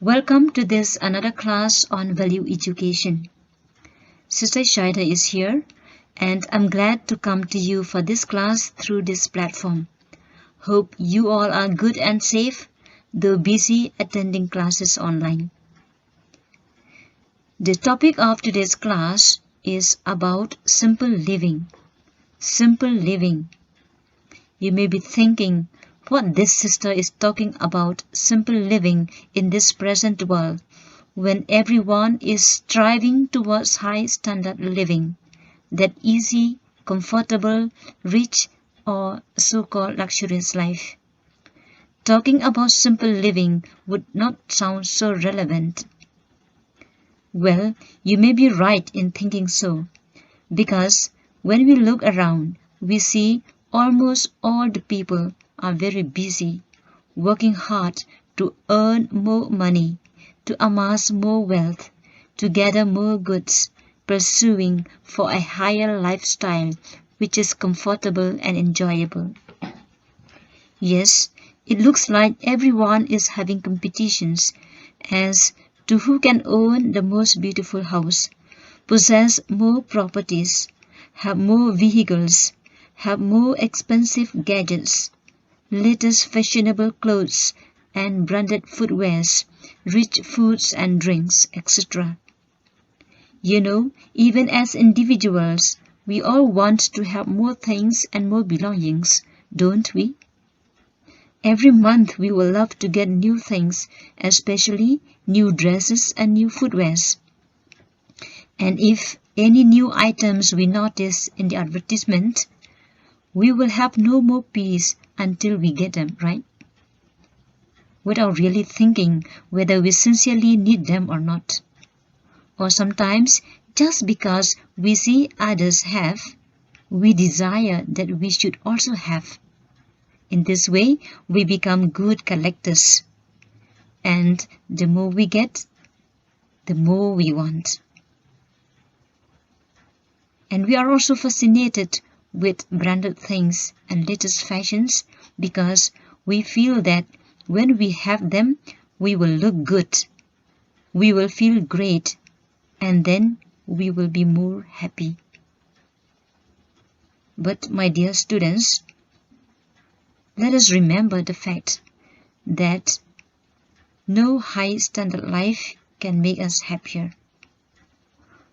Welcome to this another class on value education. Sister Shaida is here and I'm glad to come to you for this class through this platform. Hope you all are good and safe, though busy attending classes online. The topic of today's class is about simple living. Simple living. You may be thinking what this sister is talking about simple living in this present world when everyone is striving towards high standard living, that easy, comfortable, rich or so-called luxurious life. Talking about simple living would not sound so relevant. Well, you may be right in thinking so, because when we look around, we see almost all the people are very busy, working hard to earn more money, to amass more wealth, to gather more goods, pursuing for a higher lifestyle which is comfortable and enjoyable. Yes, it looks like everyone is having competitions as to who can own the most beautiful house, possess more properties, have more vehicles, have more expensive gadgets, latest fashionable clothes and branded footwears, rich foods and drinks, etc. You know, even as individuals, we all want to have more things and more belongings, don't we? Every month we will love to get new things, especially new dresses and new footwears. And if any new items we notice in the advertisement, we will have no more peace until we get them, right? Without really thinking whether we sincerely need them or not. Or sometimes, just because we see others have, we desire that we should also have. In this way, we become good collectors. And the more we get, the more we want. And we are also fascinated with branded things and latest fashions because we feel that when we have them, we will look good, we will feel great, and then we will be more happy. But my dear students, let us remember the fact that no high standard life can make us happier,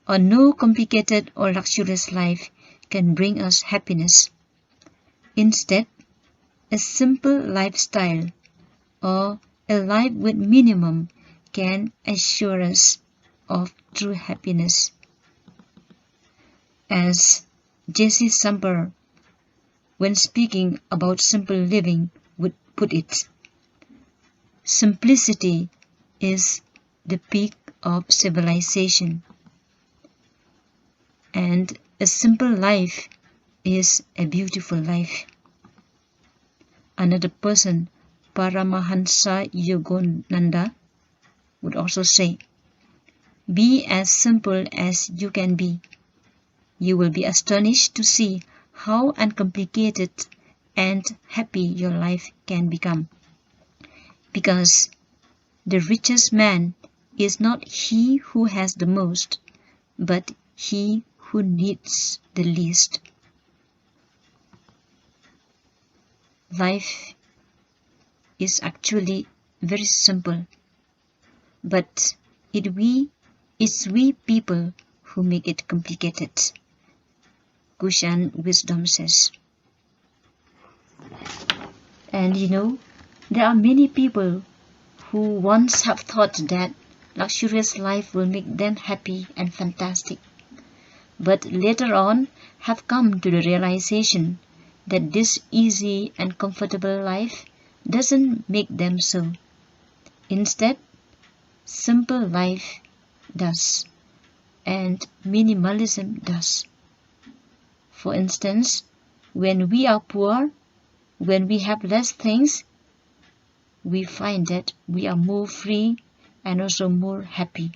or no complicated or luxurious life can bring us happiness. Instead, a simple lifestyle or a life with minimum can assure us of true happiness. As J.C. Sumper, when speaking about simple living, would put it, simplicity is the peak of civilization, and a simple life is a beautiful life. Another person, Paramahansa Yogananda, would also say, be as simple as you can be. You will be astonished to see how uncomplicated and happy your life can become. Because the richest man is not he who has the most, but he who needs the least. Life is actually very simple, but it's we people who make it complicated. Kushan Wisdom says. And you know, there are many people who once have thought that luxurious life will make them happy and fantastic, but later on have come to the realization that this easy and comfortable life doesn't make them so. Instead, simple life does, and minimalism does. For instance, when we are poor, when we have less things, we find that we are more free and also more happy.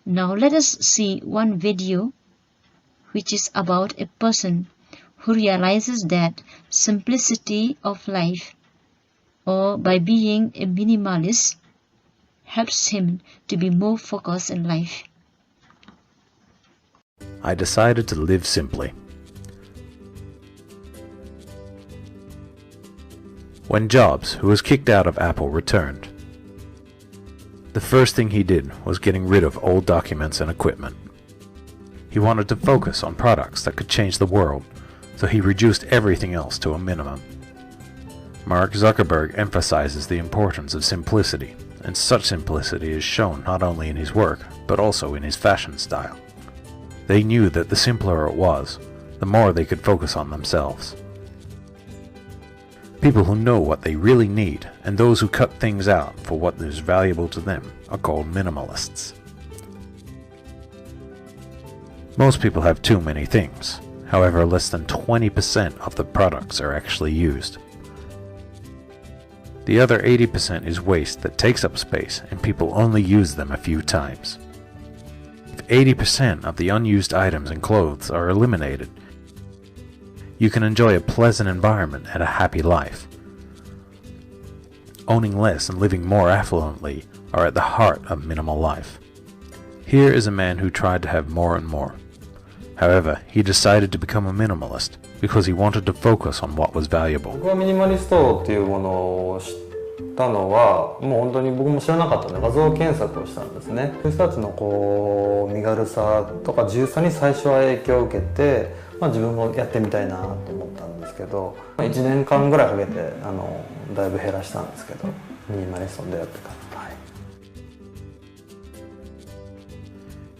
Now let us see one video which is about a person who realizes that simplicity of life, or by being a minimalist, helps him to be more focused in life. I decided to live simply. When Jobs, who was kicked out of Apple, returned, the first thing he did was getting rid of old documents and equipment. He wanted to focus on products that could change the world, so he reduced everything else to a minimum. Mark Zuckerberg emphasizes the importance of simplicity, and such simplicity is shown not only in his work, but also in his fashion style. They knew that the simpler it was, the more they could focus on themselves. People who know what they really need, and those who cut things out for what is valuable to them, are called minimalists. Most people have too many things. However, less than 20% of the products are actually used. The other 80% is waste that takes up space and people only use them a few times. If 80% of the unused items and clothes are eliminated, you can enjoy a pleasant environment and a happy life. Owning less and living more affluently are at the heart of minimal life. Here is a man who tried to have more and more. However, he decided to become a minimalist because he wanted to focus on what was valuable. 僕はミニマリストっていうものを知ったのはもう本当に僕も知らなかったので画像検索をしたんですね。そういう人たちのこう身軽さとか自由さに最初は影響を受けて、自分もやってみたいなと思ったんですけど、1年間ぐらいかけてだいぶ減らしたんですけど、ミニマリストに出会ってから。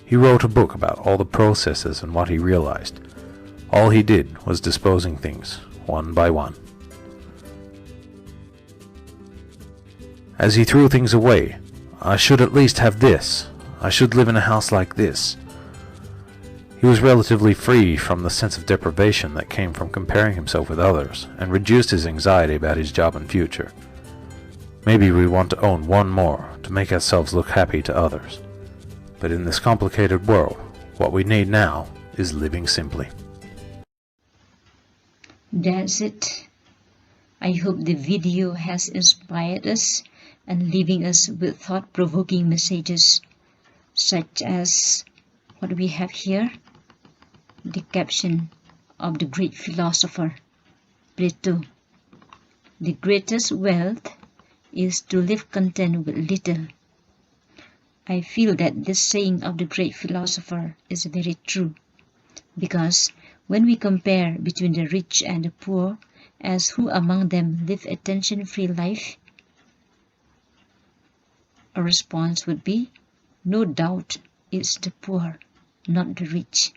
He wrote a book about all the processes and what he realized. All he did was disposing things, one by one. As he threw things away, I should at least have this. I should live in a house like this. He was relatively free from the sense of deprivation that came from comparing himself with others, and reduced his anxiety about his job and future. Maybe we want to own one more to make ourselves look happy to others. But in this complicated world, what we need now is living simply. That's it. I hope the video has inspired us and leaving us with thought-provoking messages, such as what we have here, the caption of the great philosopher Plato. The greatest wealth is to live content with little. I feel that this saying of the great philosopher is very true, because when we compare between the rich and the poor as who among them live a tension-free life, a response would be, no doubt it's the poor, not the rich.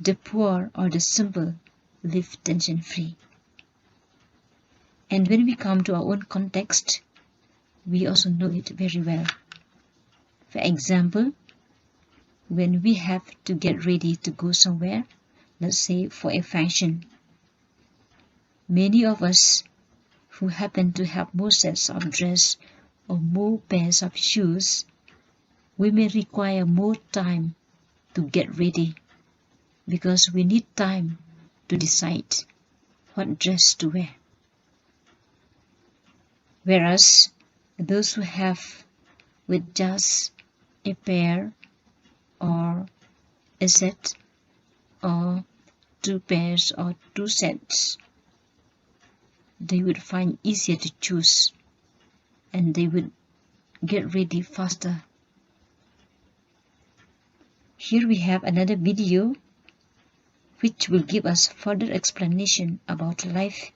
The poor or the simple live tension-free. And when we come to our own context, we also know it very well. For example, when we have to get ready to go somewhere, let's say for a function, many of us who happen to have more sets of dress or more pairs of shoes, we may require more time to get ready because we need time to decide what dress to wear. Whereas those who have with just a pair or a set or two pairs or two sets, they would find easier to choose and they would get ready faster. Here we have another video which will give us further explanation about life,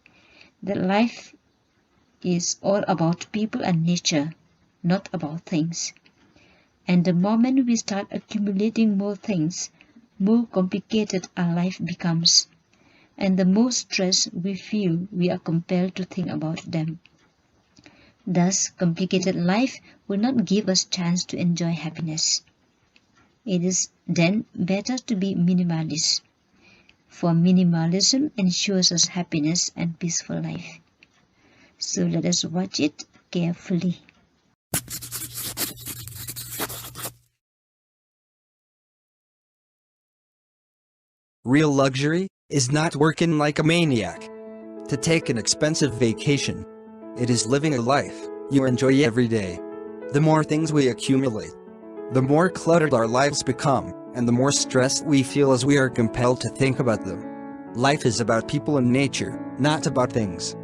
that life is all about people and nature, not about things. And the moment we start accumulating more things, more complicated our life becomes, and the more stress we feel, we are compelled to think about them. Thus, complicated life will not give us chance to enjoy happiness. It is then better to be minimalist, for minimalism ensures us happiness and peaceful life. So let us watch it carefully. Real luxury is not working like a maniac to take an expensive vacation. It is living a life you enjoy every day. The more things we accumulate, the more cluttered our lives become, and the more stressed we feel as we are compelled to think about them. Life is about people and nature, not about things.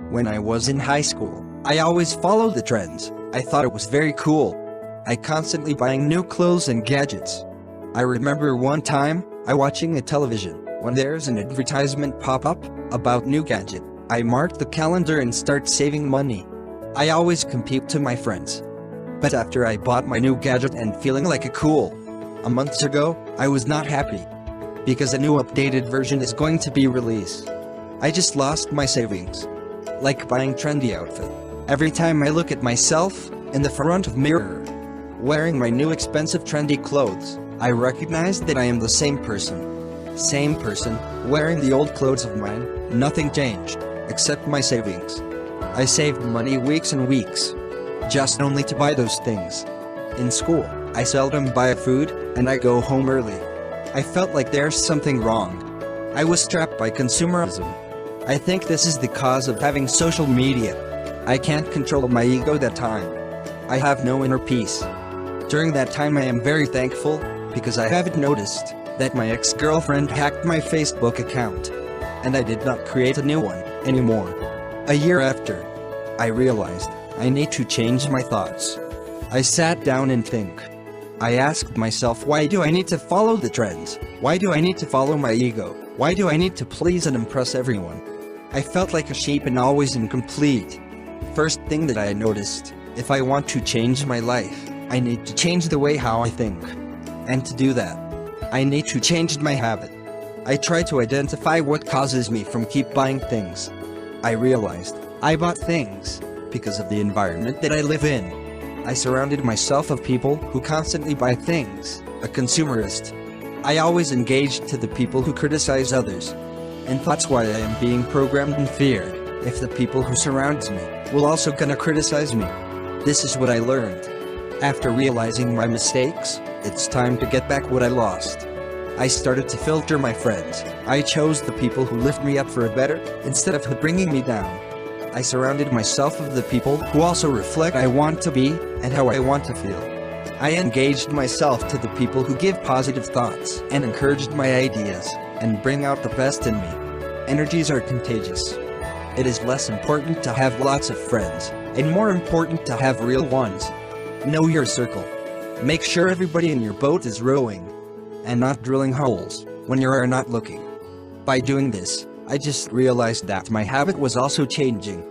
When I was in high school, I always followed the trends. I thought it was very cool. I constantly buying new clothes and gadgets. I remember one time, I watching a television, when there's an advertisement pop up about new gadget. I mark the calendar and start saving money. I always compete to my friends. But after I bought my new gadget and feeling like a cool, a month ago, I was not happy. Because a new updated version is going to be released. I just lost my savings. Like buying trendy outfit. Every time I look at myself, in the front of mirror, wearing my new expensive trendy clothes, I recognize that I am the same person. Same person, wearing the old clothes of mine, nothing changed, except my savings. I saved money weeks and weeks, just only to buy those things. In school, I seldom buy food, and I go home early. I felt like there's something wrong. I was trapped by consumerism. I think this is the cause of having social media. I can't control my ego that time. I have no inner peace. During that time I am very thankful, because I haven't noticed that my ex-girlfriend hacked my Facebook account, and I did not create a new one anymore. A year after, I realized I need to change my thoughts. I sat down and think. I asked myself, why do I need to follow the trends? Why do I need to follow my ego? Why do I need to please and impress everyone? I felt like a sheep and always incomplete. First thing that I noticed, if I want to change my life, I need to change the way how I think. And to do that, I need to change my habit. I try to identify what causes me from keep buying things. I realized I bought things because of the environment that I live in. I surrounded myself of people who constantly buy things, a consumerist. I always engaged to the people who criticize others. And that's why I am being programmed and feared, if the people who surrounds me will also gonna criticize me. This is what I learned. After realizing my mistakes, it's time to get back what I lost. I started to filter my friends. I chose the people who lift me up for a better, instead of bringing me down. I surrounded myself with the people who also reflect I want to be, and how I want to feel. I engaged myself to the people who give positive thoughts, and encouraged my ideas, and bring out the best in me. Energies are contagious. It is less important to have lots of friends, and more important to have real ones. Know your circle. Make sure everybody in your boat is rowing, and not drilling holes, when you are not looking. By doing this, I just realized that my habit was also changing.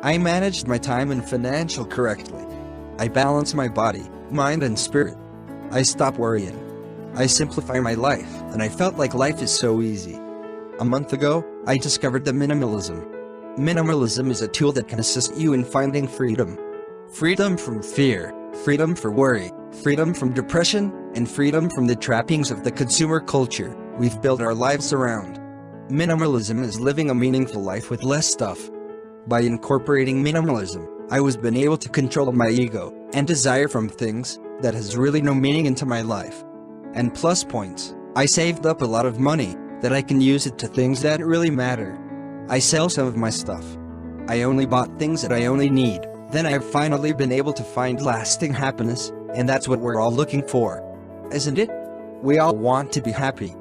I managed my time and financial correctly. I balanced my body, mind and spirit. I stopped worrying. I simplify my life, and I felt like life is so easy. A month ago, I discovered the minimalism. Minimalism is a tool that can assist you in finding freedom. Freedom from fear, freedom from worry, freedom from depression, and freedom from the trappings of the consumer culture we've built our lives around. Minimalism is living a meaningful life with less stuff. By incorporating minimalism, I was been able to control my ego and desire from things that has really no meaning into my life. And plus points, I saved up a lot of money that I can use it to things that really matter. I sell some of my stuff. I only bought things that I only need. Then I've finally been able to find lasting happiness, and that's what we're all looking for. Isn't it? We all want to be happy.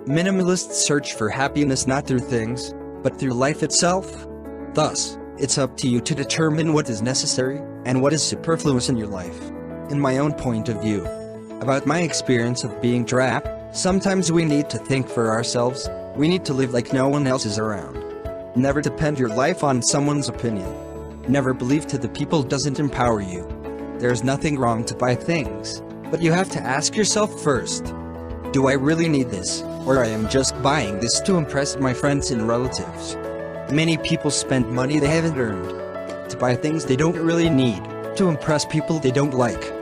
Minimalists search for happiness not through things, but through life itself. Thus, it's up to you to determine what is necessary, and what is superfluous in your life. In my own point of view, about my experience of being trapped, sometimes we need to think for ourselves. We need to live like no one else is around. Never depend your life on someone's opinion. Never believe to the people doesn't empower you. There's nothing wrong to buy things, but you have to ask yourself first. Do I really need this, or I am just buying this to impress my friends and relatives? Many people spend money they haven't earned, to buy things they don't really need, to impress people they don't like.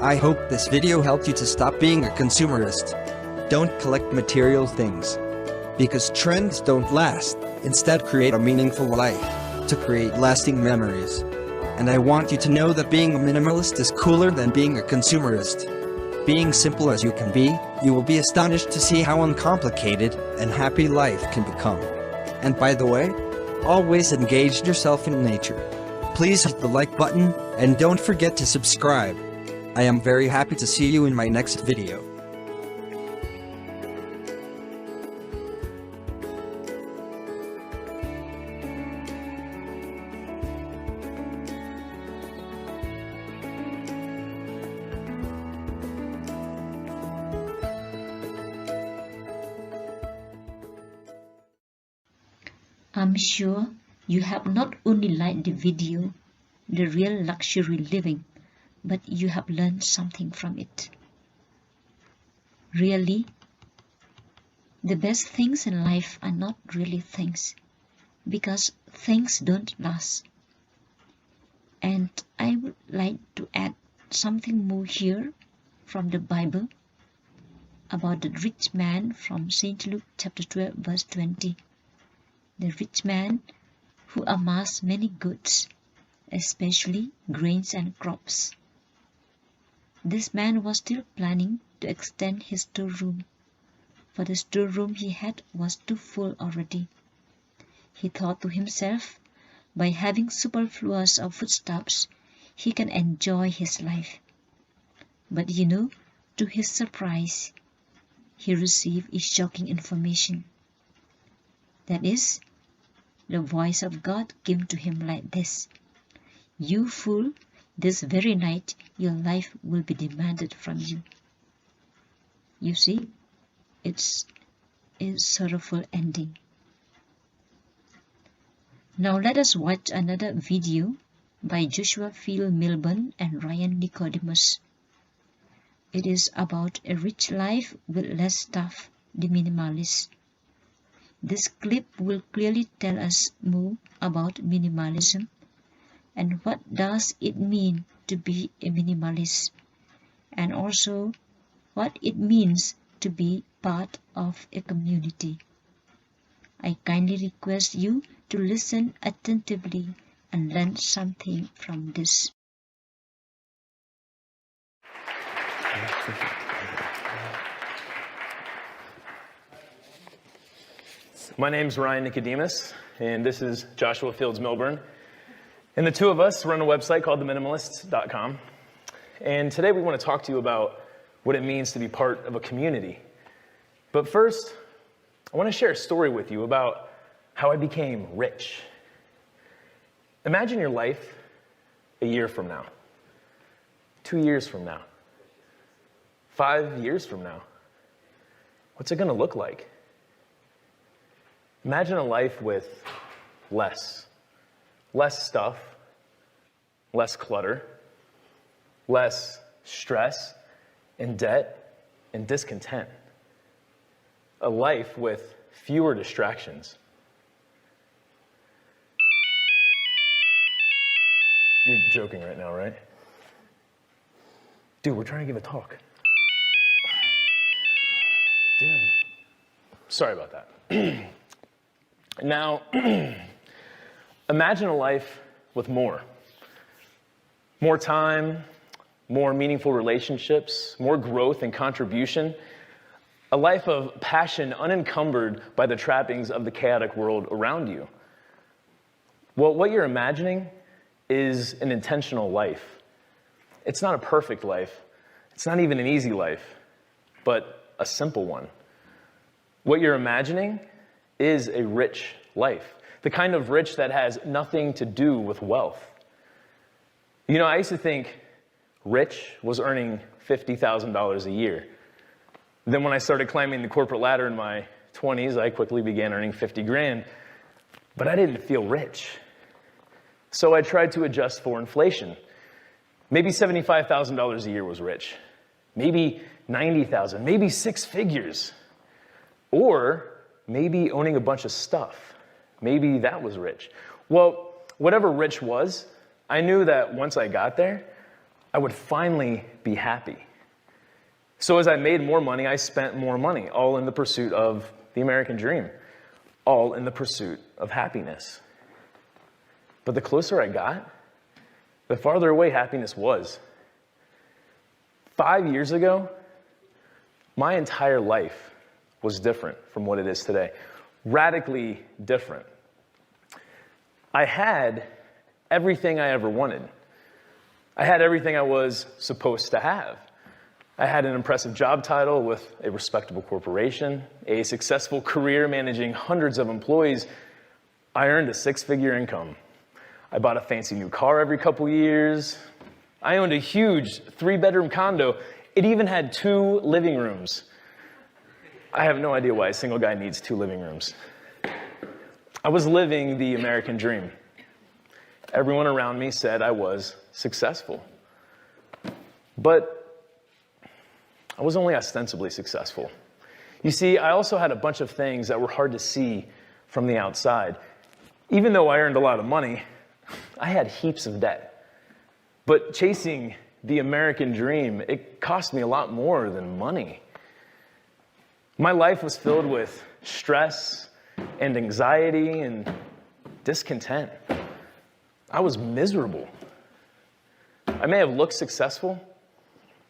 I hope this video helped you to stop being a consumerist. Don't collect material things, because trends don't last. Instead, create a meaningful life, to create lasting memories. And I want you to know that being a minimalist is cooler than being a consumerist. Being simple as you can be, you will be astonished to see how uncomplicated and happy life can become. And by the way, always engage yourself in nature. Please hit the like button, and don't forget to subscribe. I am very happy to see you in my next video. I'm sure you have not only liked the video, The Real Luxury Living, but you have learned something from it. Really, the best things in life are not really things, because things don't last. And I would like to add something more here from the Bible about the rich man from St. Luke chapter 12 verse 20. The rich man who amassed many goods, especially grains and crops. This man was still planning to extend his storeroom, for the storeroom he had was too full already. He thought to himself, by having superfluous of foodstuffs, he can enjoy his life. But to his surprise, he received a shocking information. That is, the voice of God came to him like this: "You fool, this very night your life will be demanded from you." You see, it's a sorrowful ending. Now let us watch another video by Joshua Phil Milburn and Ryan Nicodemus. It is about a rich life with less stuff, the minimalists. This clip will clearly tell us more about minimalism and what does it mean to be a minimalist, and also what it means to be part of a community. I kindly request you to listen attentively and learn something from this. My name's Ryan Nicodemus, and this is Joshua Fields Milburn. And the two of us run a website called Minimalists.com. And today we want to talk to you about what it means to be part of a community. But first, I want to share a story with you about how I became rich. Imagine your life a year from now, 2 years from now, 5 years from now. What's it going to look like? Imagine a life with less stuff, less clutter, less stress and debt and discontent. A life with fewer distractions. You're joking right now, right? Dude, we're trying to give a talk. Dude. Sorry about that. Now, imagine a life with more. More time, more meaningful relationships, more growth and contribution. A life of passion unencumbered by the trappings of the chaotic world around you. Well, what you're imagining is an intentional life. It's not a perfect life. It's not even an easy life, but a simple one. What you're imagining is a rich life, the kind of rich that has nothing to do with wealth. I used to think rich was earning $50,000 a year. Then when I started climbing the corporate ladder in my 20s, I quickly began earning 50 grand, but I didn't feel rich. So I tried to adjust for inflation. Maybe $75,000 a year was rich. Maybe $90,000, maybe six figures. Or maybe owning a bunch of stuff. Maybe that was rich. Well, whatever rich was, I knew that once I got there, I would finally be happy. So as I made more money, I spent more money, all in the pursuit of the American dream, all in the pursuit of happiness. But the closer I got, the farther away happiness was. 5 years ago, my entire life was different from what it is today. Radically different. I had everything I ever wanted. I had everything I was supposed to have. I had an impressive job title with a respectable corporation, a successful career managing hundreds of employees. I earned a six-figure income. I bought a fancy new car every couple years. I owned a huge 3-bedroom condo. It even had 2 living rooms. I have no idea why a single guy needs 2 living rooms. I was living the American dream. Everyone around me said I was successful. But I was only ostensibly successful. You see, I also had a bunch of things that were hard to see from the outside. Even though I earned a lot of money, I had heaps of debt. But chasing the American dream, it cost me a lot more than money. My life was filled with stress and anxiety and discontent. I was miserable. I may have looked successful,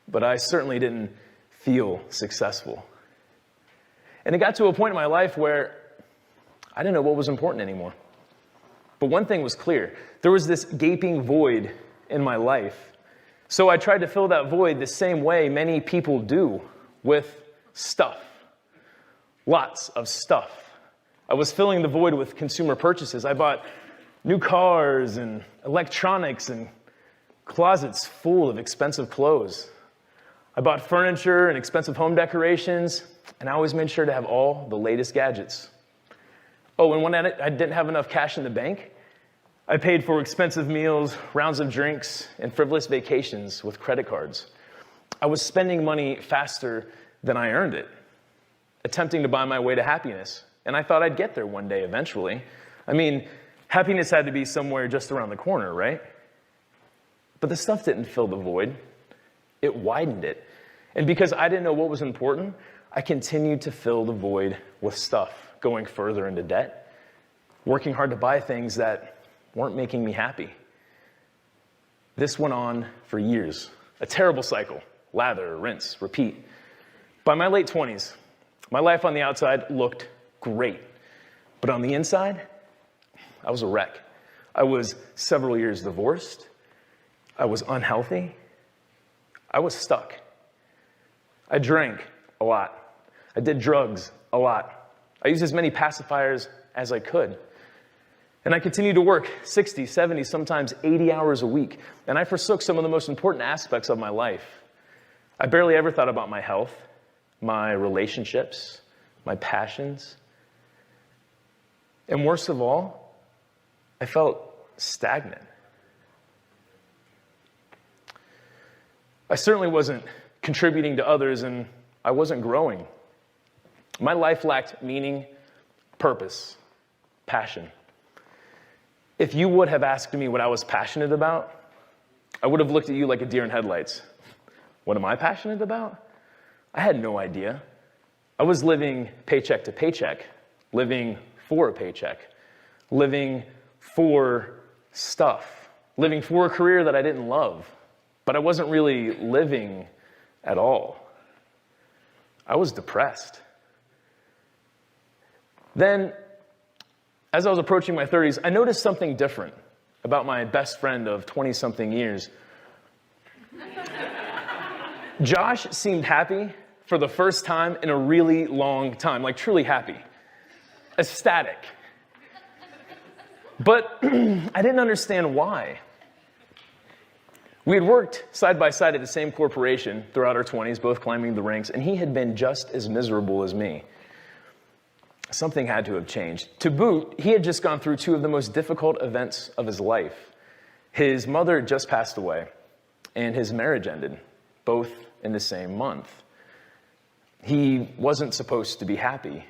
but I certainly didn't feel successful. And it got to a point in my life where I didn't know what was important anymore. But one thing was clear. There was this gaping void in my life. So I tried to fill that void the same way many people do, with stuff. Lots of stuff. I was filling the void with consumer purchases. I bought new cars and electronics and closets full of expensive clothes. I bought furniture and expensive home decorations, and I always made sure to have all the latest gadgets. Oh, and when I didn't have enough cash in the bank, I paid for expensive meals, rounds of drinks, and frivolous vacations with credit cards. I was spending money faster than I earned it, attempting to buy my way to happiness. And I thought I'd get there one day eventually. I mean, happiness had to be somewhere just around the corner, right? But the stuff didn't fill the void. It widened it. And because I didn't know what was important, I continued to fill the void with stuff, going further into debt, working hard to buy things that weren't making me happy. This went on for years. A terrible cycle. Lather, rinse, repeat. By my late 20s, my life on the outside looked great. But on the inside, I was a wreck. I was several years divorced. I was unhealthy. I was stuck. I drank a lot. I did drugs a lot. I used as many pacifiers as I could. And I continued to work 60, 70, sometimes 80 hours a week. And I forsook some of the most important aspects of my life. I barely ever thought about my health, my relationships, my passions. And worst of all, I felt stagnant. I certainly wasn't contributing to others, and I wasn't growing. My life lacked meaning, purpose, passion. If you would have asked me what I was passionate about, I would have looked at you like a deer in headlights. What am I passionate about? I had no idea. I was living paycheck to paycheck, living for a paycheck, living for stuff, living for a career that I didn't love. But I wasn't really living at all. I was depressed. Then, as I was approaching my 30s, I noticed something different about my best friend of 20-something years. Josh seemed happy for the first time in a really long time, like truly happy, ecstatic. But I didn't understand why. We had worked side by side at the same corporation throughout our 20s, both climbing the ranks, and he had been just as miserable as me. Something had to have changed. To boot, he had just gone through 2 of the most difficult events of his life. His mother had just passed away, and his marriage ended, both in the same month. He wasn't supposed to be happy.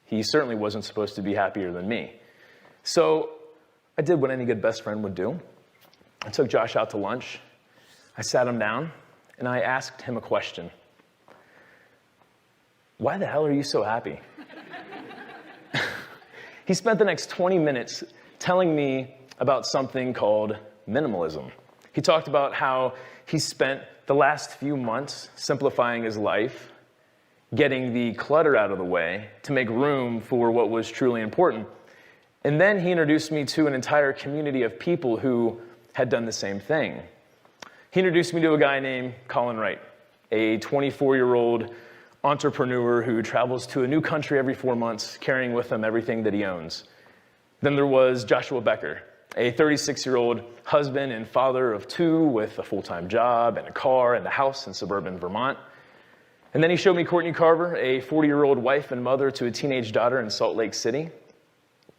He certainly wasn't supposed to be happier than me. So I did what any good best friend would do. I took Josh out to lunch. I sat him down, and I asked him a question. Why the hell are you so happy? He spent the next 20 minutes telling me about something called minimalism. He talked about how he spent the last few months simplifying his life, getting the clutter out of the way to make room for what was truly important. And then he introduced me to an entire community of people who had done the same thing. He introduced me to a guy named Colin Wright, a 24-year-old entrepreneur who travels to a new country every 4 months, carrying with him everything that he owns. Then there was Joshua Becker, a 36-year-old husband and father of 2 with a full-time job and a car and a house in suburban Vermont. And then he showed me Courtney Carver, a 40-year-old wife and mother to a teenage daughter in Salt Lake City.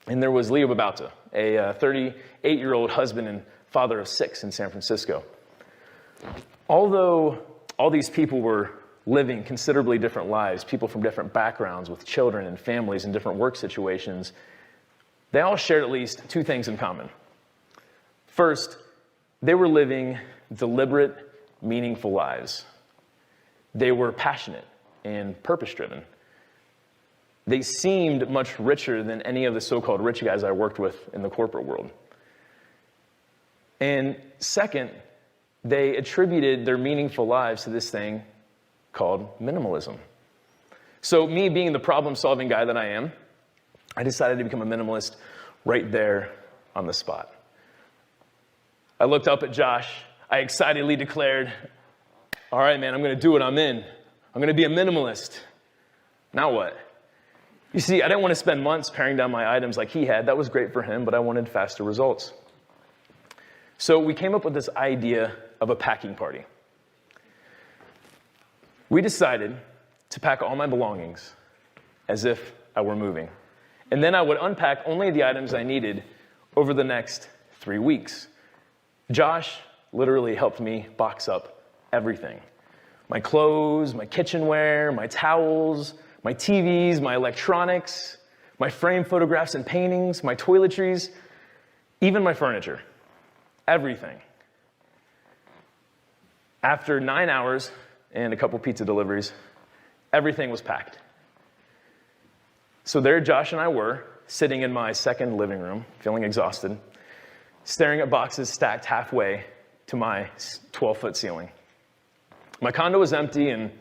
And there was Leo Babauta, a 38-year-old husband and father of 6 in San Francisco. Although all these people were living considerably different lives, people from different backgrounds with children and families and different work situations, they all shared at least 2 things in common. First, they were living deliberate, meaningful lives. They were passionate and purpose-driven. They seemed much richer than any of the so-called rich guys I worked with in the corporate world. And second, they attributed their meaningful lives to this thing called minimalism. So me being the problem-solving guy that I am, I decided to become a minimalist right there on the spot. I looked up at Josh. I excitedly declared, all right, man, I'm going to do it. I'm in. I'm going to be a minimalist. Now what? You see, I didn't want to spend months paring down my items like he had. That was great for him, but I wanted faster results. So we came up with this idea of a packing party. We decided to pack all my belongings as if I were moving. And then I would unpack only the items I needed over the next 3 weeks. Josh literally helped me box up everything. My clothes, my kitchenware, my towels, my TVs, my electronics, my framed photographs and paintings, my toiletries, even my furniture. Everything. After 9 hours and a couple pizza deliveries, everything was packed. So there Josh and I were, sitting in my second living room, feeling exhausted, staring at boxes stacked halfway to my 12-foot ceiling. My condo was empty and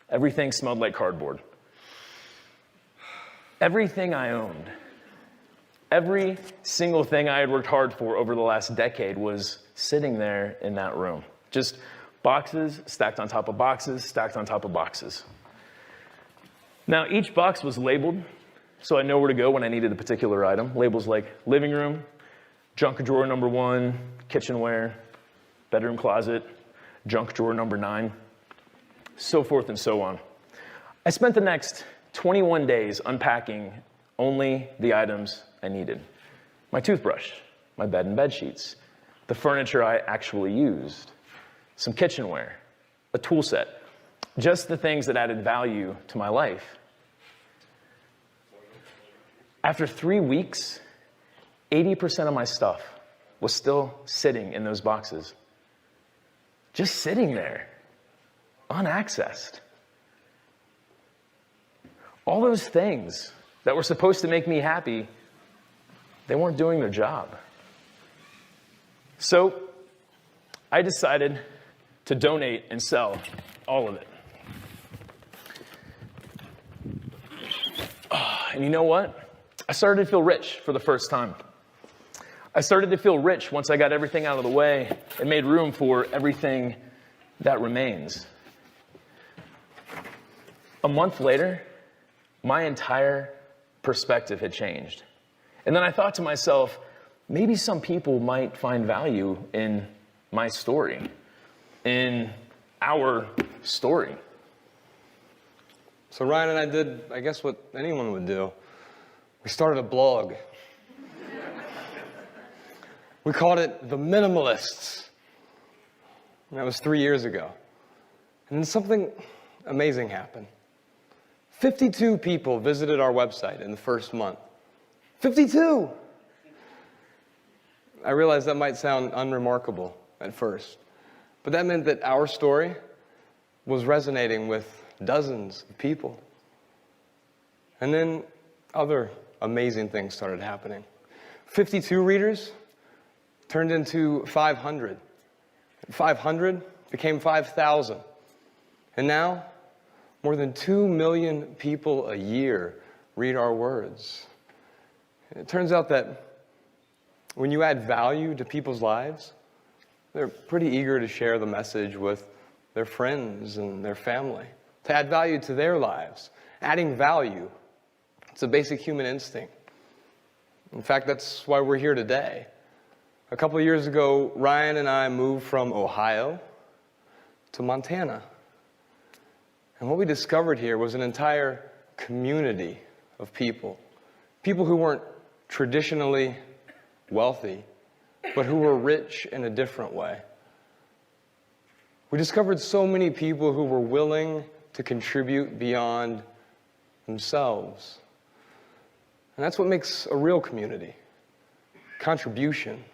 everything smelled like cardboard. Everything I owned, every single thing I had worked hard for over the last decade was sitting there in that room. Just boxes stacked on top of boxes, stacked on top of boxes. Now, each box was labeled, so I know where to go when I needed a particular item. Labels like living room, junk drawer number 1, kitchenware, bedroom closet, junk drawer number 9, so forth and so on. I spent the next 21 days unpacking only the items I needed. My toothbrush, my bed and bed sheets, the furniture I actually used, some kitchenware, a tool set, just the things that added value to my life. After 3 weeks, 80% of my stuff was still sitting in those boxes. Just sitting there, unaccessed. All those things that were supposed to make me happy, they weren't doing their job. So I decided to donate and sell all of it. And you know what? I started to feel rich for the first time. I started to feel rich once I got everything out of the way and made room for everything that remains. A month later, my entire perspective had changed. And then I thought to myself, maybe some people might find value in my story, in our story. So Ryan and I did, I guess, what anyone would do. We started a blog. We called it The Minimalists. And that was 3 years ago. And then something amazing happened. 52 people visited our website in the first month. 52! I realize that might sound unremarkable at first, but that meant that our story was resonating with dozens of people. And then other amazing things started happening. 52 readers turned into 500. 500 became 5,000. And now, more than 2 million people a year read our words. It turns out that when you add value to people's lives, They're pretty eager to share the message with their friends and their family, to add value to their lives. Adding value, it's a basic human instinct. In fact, that's why we're here today. A couple of years ago, Ryan and I moved from Ohio to Montana. And what we discovered here was an entire community of people. People who weren't traditionally wealthy, but who were rich in a different way. We discovered so many people who were willing to contribute beyond themselves. And that's what makes a real community: contribution.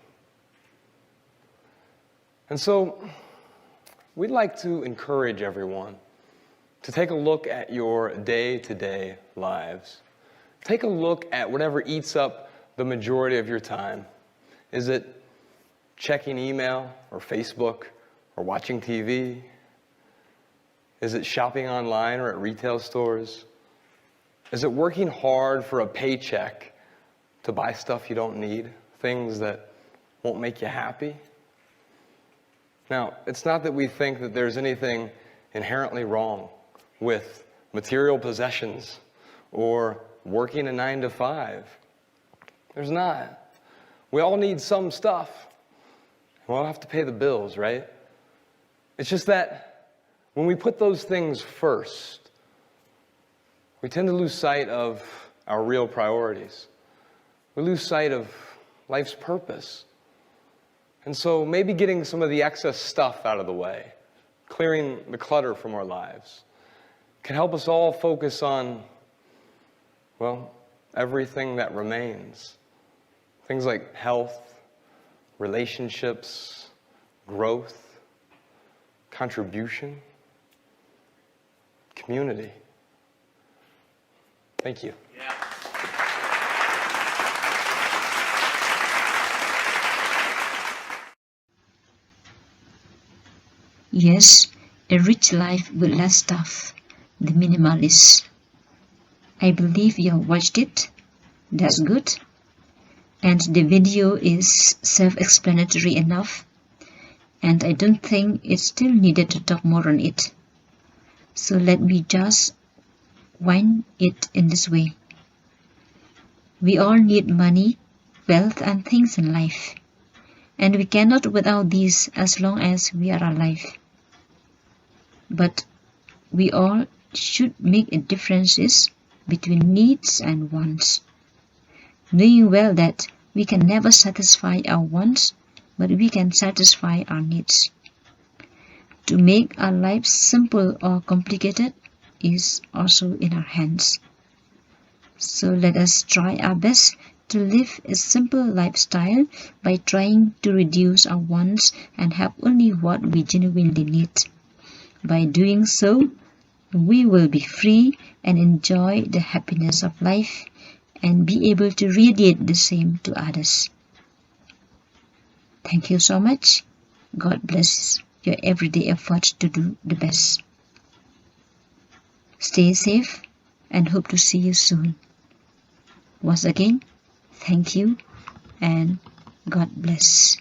And so, we'd like to encourage everyone to take a look at your day-to-day lives. Take a look at whatever eats up the majority of your time. Is it checking email or Facebook or watching TV? Is it shopping online or at retail stores? Is it working hard for a paycheck to buy stuff you don't need, things that won't make you happy? Now, it's not that we think that there's anything inherently wrong with material possessions or working a 9-to-5. There's not. We all need some stuff. We all have to pay the bills, right? It's just that when we put those things first, we tend to lose sight of our real priorities. We lose sight of life's purpose. And so maybe getting some of the excess stuff out of the way, clearing the clutter from our lives, can help us all focus on, well, everything that remains. Things like health, relationships, growth, contribution, community. Thank you. Yes, a rich life with less stuff. The Minimalists. I believe you have watched it. That's good. And the video is self-explanatory enough. And I don't think it's still needed to talk more on it. So let me just wind it in this way. We all need money, wealth, and things in life. And we cannot without these as long as we are alive. But we all should make a differences between needs and wants, knowing well that we can never satisfy our wants, but we can satisfy our needs. To make our lives simple or complicated is also in our hands. So let us try our best to live a simple lifestyle by trying to reduce our wants and have only what we genuinely need. By doing so, we will be free and enjoy the happiness of life and be able to radiate the same to others. Thank you so much. God bless your everyday efforts to do the best. Stay safe and hope to see you soon. Once again, thank you and God bless.